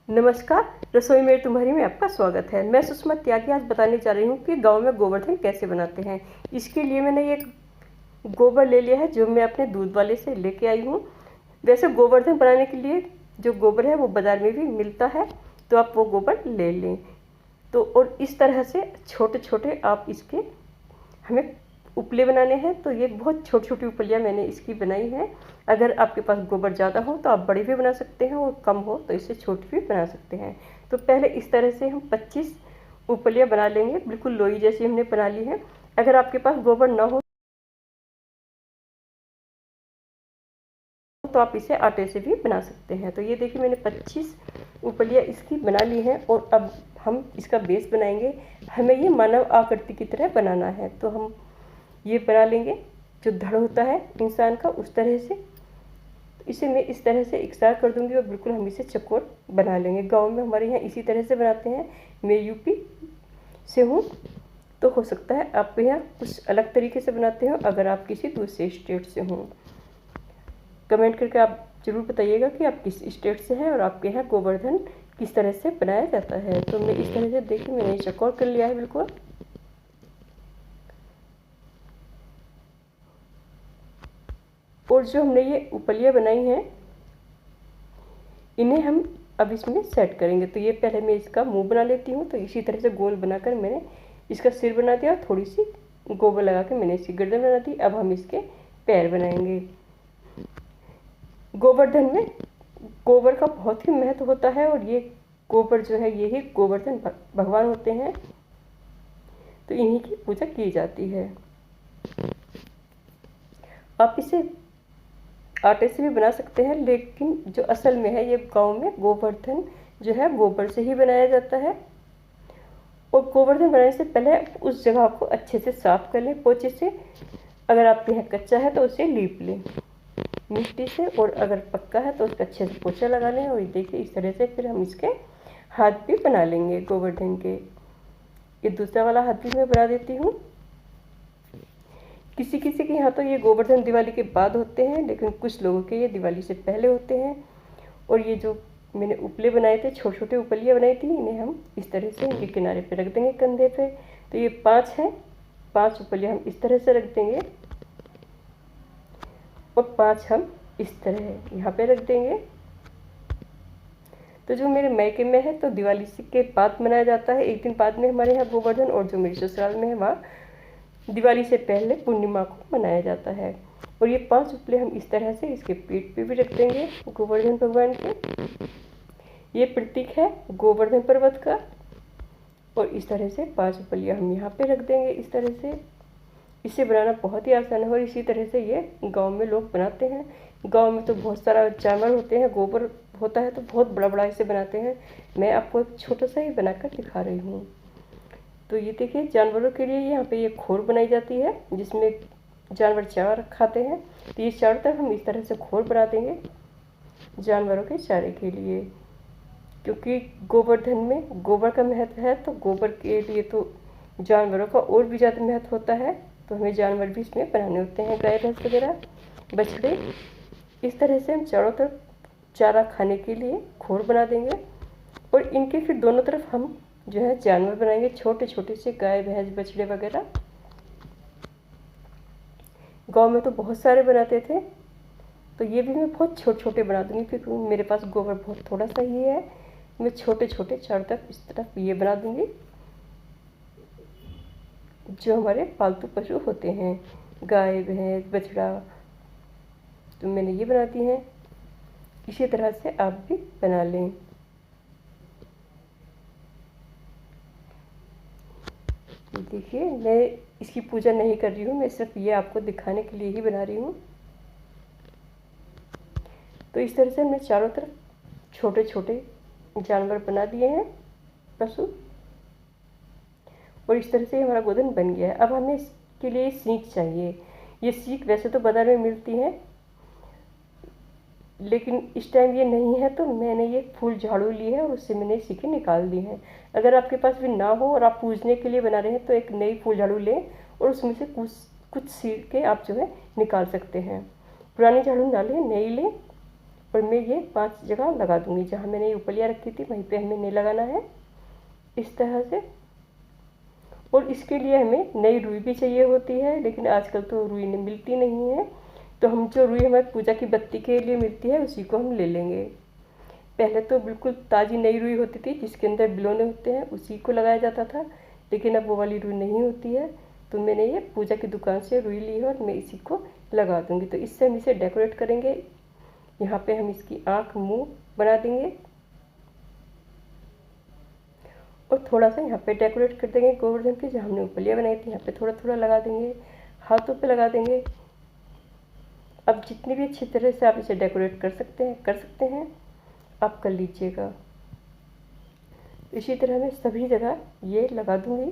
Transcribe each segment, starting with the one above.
नमस्कार। रसोई में तुम्हारी में आपका स्वागत है। मैं सुषमा त्यागी आज बताने जा रही हूँ कि गांव में गोवर्धन कैसे बनाते हैं। इसके लिए मैंने एक गोबर ले लिया है जो मैं अपने दूध वाले से लेके आई हूँ। वैसे गोवर्धन बनाने के लिए जो गोबर है वो बाज़ार में भी मिलता है, तो आप वो गोबर ले लें। तो और इस तरह से छोटे छोटे आप इसके हमें उपले बनाने हैं। तो ये बहुत छोटी छोटी उपलियाँ मैंने इसकी बनाई हैं। अगर आपके पास गोबर ज़्यादा हो तो आप बड़ी भी बना सकते हैं, और कम हो तो इससे छोटी भी बना सकते हैं। तो पहले इस तरह से हम 25 उपलियाँ बना लेंगे, बिल्कुल लोई जैसी हमने बना ली है। अगर आपके पास गोबर ना हो तो आप इसे आटे से भी बना सकते हैं। तो ये देखिए मैंने 25 उपलियाँ इसकी बना ली हैं, और अब हम इसका बेस बनाएंगे। हमें ये मानव आकृति की तरह बनाना है, तो हम ये बना लेंगे जो धड़ होता है इंसान का, उस तरह से। इसे मैं इस तरह से इकसार कर दूंगी और बिल्कुल हम इसे चौकोर बना लेंगे। गांव में हमारे यहाँ इसी तरह से बनाते हैं। मैं यूपी से हूँ, तो हो सकता है आपके यहाँ कुछ अलग तरीके से बनाते हो। अगर आप किसी दूसरे स्टेट से हों, कमेंट करके आप ज़रूर बताइएगा कि आप किस स्टेट से हैं और आपके यहाँ गोवर्धन किस तरह से बनाया जाता है। तो मैं इस तरह से देखिए मैंने चौकोर कर लिया है बिल्कुल। और जो हमने ये उपलियाँ बनाई हैं इन्हें हम अब इसमें सेट करेंगे। तो ये पहले मैं इसका मुंह बना लेती हूँ। तो इसी तरह से गोल बनाकर मैंने इसका सिर बना दिया, थोड़ी सी गोबर लगा के मैंने इसकी गर्दन बना दी। अब हम इसके पैर बनाएंगे। गोवर्धन में गोबर का बहुत ही महत्व होता है, और ये गोबर जो है यही गोवर्धन भगवान होते हैं, तो इन्हीं की पूजा की जाती है। आप इसे आटे से भी बना सकते हैं, लेकिन जो असल में है ये गांव में गोवर्धन जो है गोबर से ही बनाया जाता है। और गोवर्धन बनाने से पहले उस जगह को अच्छे से साफ कर लें पोछे से। अगर आपके यहाँ कच्चा है तो उसे लीप लें मिट्टी से, और अगर पक्का है तो उसका अच्छे से पोछा लगा लें। और देखिए इस तरह से फिर हम इसके हाथ भी बना लेंगे गोवर्धन के। ये दूसरा वाला हाथ भी मैं बना देती हूँ। किसी किसी के यहाँ तो ये गोवर्धन दिवाली के बाद होते हैं, लेकिन कुछ लोगों के ये दिवाली से पहले होते हैं। और ये जो मैंने उपले बनाए थे, छोटे छोटे उपलियाँ बनाई थी, इन्हें हम इस तरह से इनके किनारे पे रख देंगे कंधे पे। तो ये 5 हैं, 5 उपलियाँ हम इस तरह से रख देंगे, और 5 हम इस तरह यहाँ पे रख देंगे। तो जो मेरे मायके में है तो दिवाली के बाद मनाया जाता है, एक दिन बाद में हमारे यहाँ गोवर्धन। और जो मेरे ससुराल में है वहाँ दिवाली से पहले पूर्णिमा को मनाया जाता है। और ये 5 उपले हम इस तरह से इसके पीठ पे भी रख देंगे गोवर्धन भगवान के। ये प्रतीक है गोवर्धन पर्वत का। और इस तरह से 5 उपलियाँ हम यहाँ पे रख देंगे इस तरह से। इसे बनाना बहुत ही आसान है, और इसी तरह से ये गांव में लोग बनाते हैं। गांव में तो बहुत सारा जानवर होते हैं, गोबर होता है तो बहुत बड़ा बड़ा इसे बनाते हैं। मैं आपको एक छोटा सा ही बनाकर दिखा रही हूँ। तो ये देखिए जानवरों के लिए यहाँ पे ये खोर बनाई जाती है जिसमें जानवर चारा खाते हैं। तो ये चारों तरफ हम इस तरह से खोर बना देंगे जानवरों के चारे के लिए, क्योंकि गोवर्धन में गोबर का महत्व है। तो गोबर के लिए तो जानवरों का और भी ज़्यादा महत्व होता है, तो हमें जानवर भी इसमें बनाने होते हैं, गाय भैंस वगैरह, बछड़े। इस तरह से हम चारों तरफ चारा खाने के लिए खोर बना देंगे। और इनके फिर दोनों तरफ हम जो है जानवर बनाएंगे, छोटे छोटे से गाय भैंस बछड़े वगैरह। गांव में तो बहुत सारे बनाते थे, तो ये भी मैं बहुत छोटे छोटे बना दूंगी, क्योंकि मेरे पास गोबर बहुत थोड़ा सा ही है। मैं छोटे छोटे चारों तरफ इस तरफ ये बना दूंगी जो हमारे पालतू पशु होते हैं, गाय भैंस बछड़ा। तो मैंने ये बना दी हैं। इसी तरह से आप भी बना लें। देखिए मैं इसकी पूजा नहीं कर रही हूँ, मैं सिर्फ ये आपको दिखाने के लिए ही बना रही हूँ। तो इस तरह से हमने चारों तरफ छोटे छोटे जानवर बना दिए हैं, पशु। और इस तरह से हमारा गोवर्धन बन गया है। अब हमें इसके लिए सीख चाहिए। ये सीख वैसे तो बाज़ार में मिलती है, लेकिन इस टाइम ये नहीं है, तो मैंने ये फूल झाड़ू ली है और उससे मैंने सीखें निकाल दी हैं। अगर आपके पास भी ना हो और आप पूजने के लिए बना रहे हैं तो एक नई फूल झाड़ू लें और उसमें से कुछ कुछ सीखें आप जो है निकाल सकते हैं। पुरानी झाड़ू ना लें, नई लें और मैं ये 5 जगह लगा दूंगी। जहाँ मैंने ये उपलियाँ रखी थी वहीं पे हमें नहीं लगाना है, इस तरह से। और इसके लिए हमें नई रुई भी चाहिए होती है, लेकिन आजकल तो रुई मिलती नहीं है, तो हम जो रुई हमारी पूजा की बत्ती के लिए मिलती है उसी को हम ले लेंगे। पहले तो बिल्कुल ताज़ी नई रुई होती थी जिसके अंदर बिलोने होते हैं, उसी को लगाया जाता था, लेकिन अब वो वाली रुई नहीं होती है। तो मैंने ये पूजा की दुकान से रुई ली है और मैं इसी को लगा दूंगी। तो इससे हम इसे डेकोरेट करेंगे। यहाँ पे हम इसकी आँख मुंह बना देंगे और थोड़ा सा यहाँ पे डेकोरेट कर देंगे गोवर्धन की। जो हमने उपलियाँ बनाई थी यहाँ पे थोड़ा थोड़ा लगा देंगे, हाथों पे लगा देंगे। अब जितनी भी अच्छी तरह से आप इसे डेकोरेट कर सकते हैं आप कर लीजिएगा। इसी तरह मैं सभी जगह ये लगा दूंगी।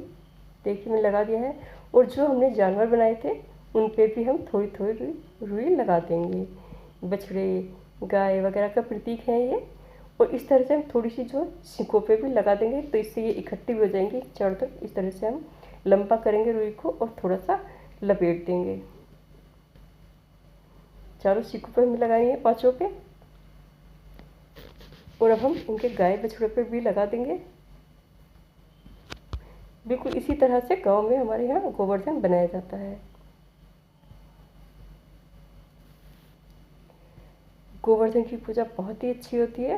देखिए मैं लगा दिया है। और जो हमने जानवर बनाए थे उन पे भी हम थोड़ी थोड़ी रुई लगा देंगे। बछड़े गाय वगैरह का प्रतीक है ये। और इस तरह से हम थोड़ी सी जो सीखों पे भी लगा देंगे, तो इससे ये इकट्ठी हो जाएंगी चारों तरफ। इस तरह से हम लंबा करेंगे रुई को और थोड़ा सा लपेट देंगे। चारों सीखों पे हमें लगाएंगे, 5 पे। और अब हम इनके गाय बछड़े पे भी लगा देंगे। बिल्कुल इसी तरह से गांव में हमारे यहाँ गोवर्धन बनाया जाता है। गोवर्धन की पूजा बहुत ही अच्छी होती है।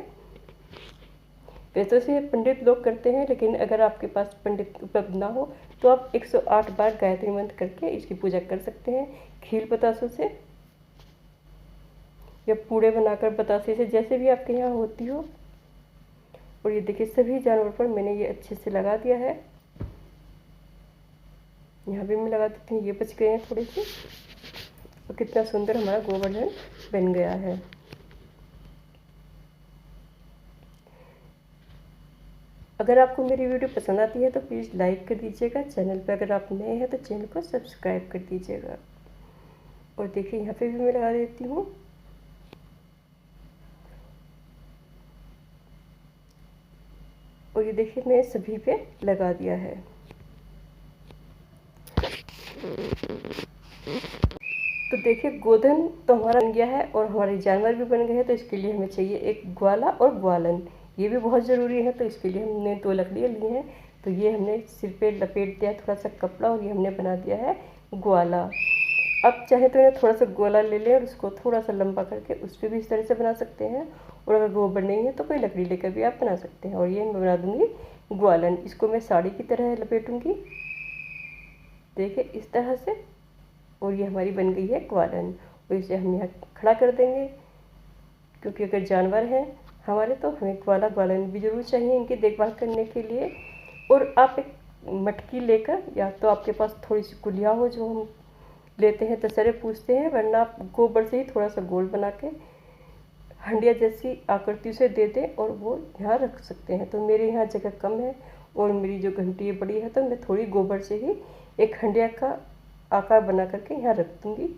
वैसे से पंडित लोग करते हैं, लेकिन अगर आपके पास पंडित उपलब्ध ना हो तो आप 108 बार गायत्री मंत्र करके इसकी पूजा कर सकते हैं, खील बतासों से या पूड़े बनाकर बतासे से, जैसे भी आपके यहाँ होती हो। और ये देखिए सभी जानवर पर मैंने ये अच्छे से लगा दिया है। यहाँ भी मैं लगा देती हूँ, ये बच गए हैं थोड़े से। और कितना सुंदर हमारा गोवर्धन बन गया है। अगर आपको मेरी वीडियो पसंद आती है तो प्लीज़ लाइक कर दीजिएगा। चैनल पर अगर आप नए हैं तो चैनल को सब्सक्राइब कर दीजिएगा। और देखिए यहाँ पे भी मैं लगा देती हूँ। और ये देखिए मैं सभी पे लगा दिया है। तो देखिए गोधन तो हमारा बन गया है और हमारे जानवर भी बन गए हैं। तो इसके लिए हमें चाहिए एक ग्वाला और ग्वालन, ये भी बहुत ज़रूरी है। तो इसके लिए हमने 2 लकड़ियाँ ली हैं। तो ये हमने सिर पे लपेट दिया है थोड़ा सा कपड़ा, और ये हमने बना दिया है ग्वाला। अब चाहे तो थोड़ा सा गोला ले लें और उसको थोड़ा सा लंबा करके उस पर भी इस तरह से बना सकते हैं। और अगर गोबर नहीं है तो कोई लकड़ी लेकर भी आप बना सकते हैं। और ये मैं बना दूंगी ग्वालन। इसको मैं साड़ी की तरह लपेटूंगी, देखिए इस तरह से। और ये हमारी बन गई है ग्वालन। और इसे हम यहाँ खड़ा कर देंगे, क्योंकि अगर जानवर हैं हमारे तो हमें ग्वाला ग्वालन भी जरूर चाहिए इनकी देखभाल करने के लिए। और आप एक मटकी लेकर, या तो आपके पास थोड़ी सी कुलिया हो जो हम लेते हैं दशहरे पूजते हैं, वरना आप गोबर से ही थोड़ा सा गोल बना के हंडिया जैसी आकृति से दे दें और वो यहाँ रख सकते हैं। तो मेरे यहाँ जगह कम है और मेरी जो घंटी बड़ी है, तो मैं थोड़ी गोबर से ही एक हंडिया का आकार बना करके यहाँ रख दूँगी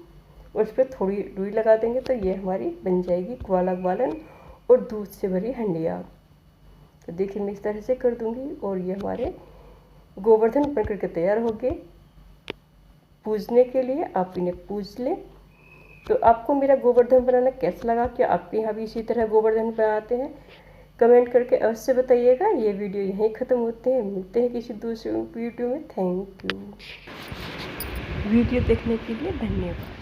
और उस पर थोड़ी रुई लगा देंगे। तो ये हमारी बन जाएगी ग्वाला ग्वालन और दूध से भरी हंडिया। तो देखिए मैं इस तरह से कर दूँगी और ये हमारे गोवर्धन बन करके तैयार हो गए पूजने के लिए। आप इन्हें पूज लें। तो आपको मेरा गोवर्धन बनाना कैसा लगा? क्या आपके यहाँ भी इसी तरह गोवर्धन बनाते हैं? कमेंट करके अवश्य बताइएगा। ये वीडियो यहीं ख़त्म होते हैं, मिलते हैं किसी दूसरे वीडियो में। Thank you. वीडियो देखने के लिए धन्यवाद।